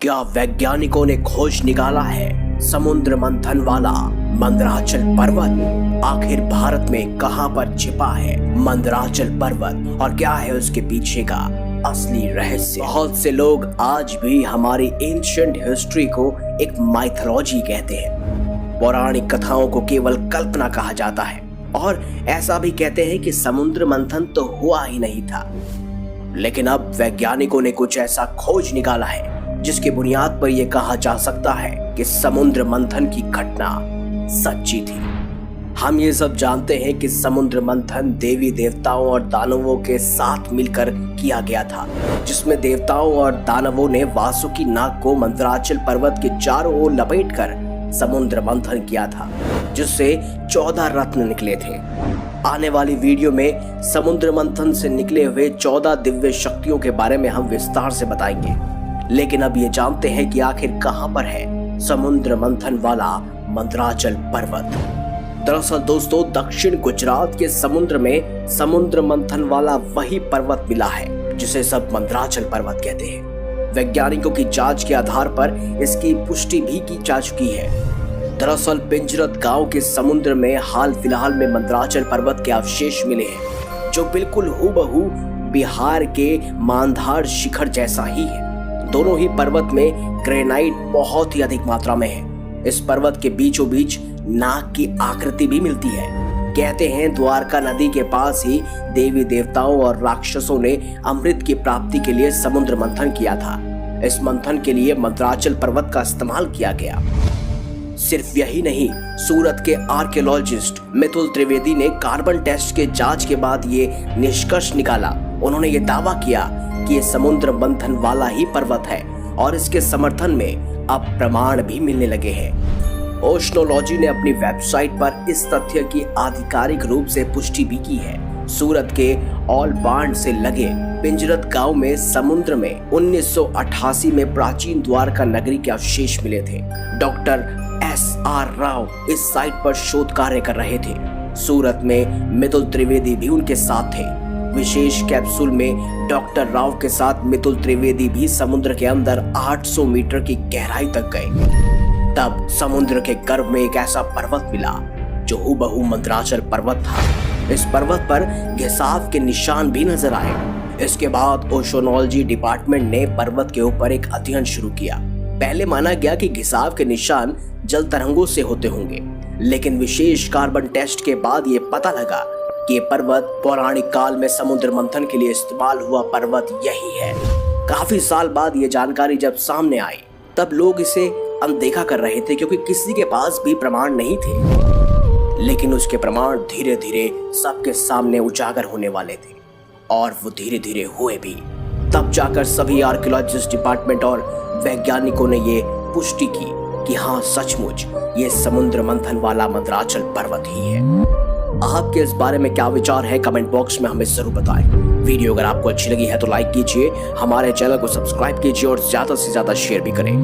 क्या वैज्ञानिकों ने खोज निकाला है समुद्र मंथन वाला मंदराचल पर्वत? आखिर भारत में कहां पर छिपा है मंदराचल पर्वत और क्या है उसके पीछे का असली रहस्य? बहुत से लोग आज भी हमारी एंशिएंट हिस्ट्री को एक माइथोलॉजी कहते हैं। पौराणिक कथाओं को केवल कल्पना कहा जाता है और ऐसा भी कहते हैं कि समुद्र मंथन तो हुआ ही नहीं था। लेकिन अब वैज्ञानिकों ने कुछ ऐसा खोज निकाला है जिसकी बुनियाद पर यह कहा जा सकता है कि समुद्र मंथन की घटना सच्ची थी। हम ये सब जानते हैं कि समुद्र मंथन देवी देवताओं और दानवों के साथ मिलकर किया गया था, जिसमें देवताओं और दानवों ने वासुकी नाग को मंदराचल पर्वत के चारों ओर लपेटकर समुद्र मंथन किया था, जिससे 14 रत्न निकले थे। आने वाली वीडियो में समुद्र मंथन से निकले हुए 14 दिव्य शक्तियों के बारे में हम विस्तार से बताएंगे। लेकिन अब ये जानते हैं कि आखिर कहां पर है समुद्र मंथन वाला मंदराचल पर्वत। दरअसल दोस्तों, दक्षिण गुजरात के समुद्र में समुद्र मंथन वाला वही पर्वत मिला है जिसे सब मंदराचल पर्वत कहते हैं। वैज्ञानिकों की जांच के आधार पर इसकी पुष्टि भी की जा चुकी है। दरअसल पिंजरत गांव के समुद्र में हाल फिलहाल में मंदराचल पर्वत के अवशेष मिले हैं, जो बिल्कुल हूबहू बिहार के मानधार शिखर जैसा ही है। दोनों ही पर्वत में ग्रेनाइट बहुत ही अधिक मात्रा में है। इस पर्वत के बीचों बीच नाग की आकृति भी मिलती है। कहते हैं द्वारका नदी के पास ही देवी देवताओं और राक्षसों ने अमृत की प्राप्ति के लिए समुद्र मंथन किया था। इस मंथन के लिए मंदराचल पर्वत का इस्तेमाल किया गया। सिर्फ यही नहीं, सूरत के आर्कियोलॉजिस्ट मितुल त्रिवेदी ने कार्बन टेस्ट के जांच के बाद ये निष्कर्ष निकाला। उन्होंने ये दावा किया कि ये समुद्र मंथन वाला ही पर्वत है और इसके समर्थन में अब प्रमाण भी मिलने लगे हैं। ओशनोलॉजी ने अपनी वेबसाइट पर इस तथ्य की आधिकारिक रूप से पुष्टि भी की है। सूरत के ऑल बांड से लगे पिंजरत गांव में समुद्र में 1988 में प्राचीन द्वारका नगरी के अवशेष मिले थे। डॉक्टर SR राव इस साइट पर शोध कार्य कर रहे थे। सूरत में मितुल त्रिवेदी भी उनके साथ थे। विशेष कैप्सूल में डॉक्टर राव के साथ मितुल त्रिवेदी भी समुद्र के अंदर 800 मीटर की गहराई तक गए। तब समुद्र के गर्भ में एक ऐसा पर्वत मिला जो हूबहू मंदराचल पर्वत था। इस पर्वत पर घिसाव के निशान भी नजर आए। इसके बाद ओशनोलॉजी डिपार्टमेंट ने पर्वत के ऊपर एक अध्ययन शुरू किया। पहले माना गया कि घिसाव के निशान जल तरंगों से होते होंगे, लेकिन विशेष कार्बन टेस्ट के बाद ये पता लगा कि ये पर्वत पौराणिक काल में समुद्र मंथन के लिए इस्तेमाल हुआ पर्वत यही है। काफी साल बाद ये जानकारी जब सामने आई, तब लोग इसे अनदेखा कर रहे थे क्योंकि किसी के पास भी प्रमाण नहीं थे। लेकिन उसके प्रमाण धीरे धीरे सबके सामने उजागर होने वाले थे और वो धीरे धीरे हुए भी। तब जाकर सभी आर्कियोलॉजिस्ट डिपार्टमेंट और वैज्ञानिकों ने ये पुष्टि की कि हाँ, सचमुच ये समुद्र मंथन वाला मंदराचल पर्वत ही है। आपके इस बारे में क्या विचार है, कमेंट बॉक्स में हमें जरूर बताएं। वीडियो अगर आपको अच्छी लगी है तो लाइक कीजिए, हमारे चैनल को सब्सक्राइब कीजिए और ज्यादा से ज्यादा शेयर भी करें।